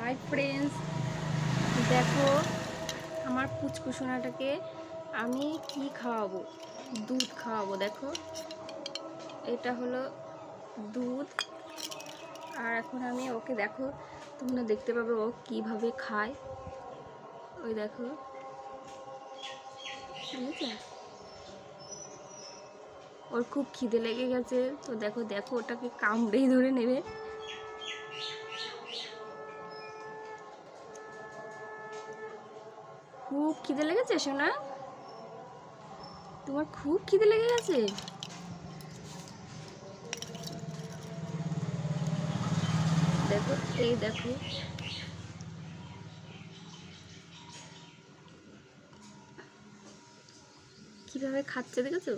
Hi friends, দেখো আমার পুচকুসোনাটাকে আমি কি খাওয়াবো। দুধ খাওয়াবো। দেখো এটা হলো দুধ। আর এখন আমি ওকে, দেখো তোমরা দেখতে পাবে ও কিভাবে খায়। ওই দেখো, বুঝেছো? ওর খুব খিদে লেগে গেছে, তো দেখো দেখো ওটাকে কামড়েই ধরে নেবে। খুব খিদে লেগেছে সোনা, তোমার খুব খিদে লেগে গেছে। দেখো, এই দেখো কিভাবে খাচ্ছে, দেখেছো?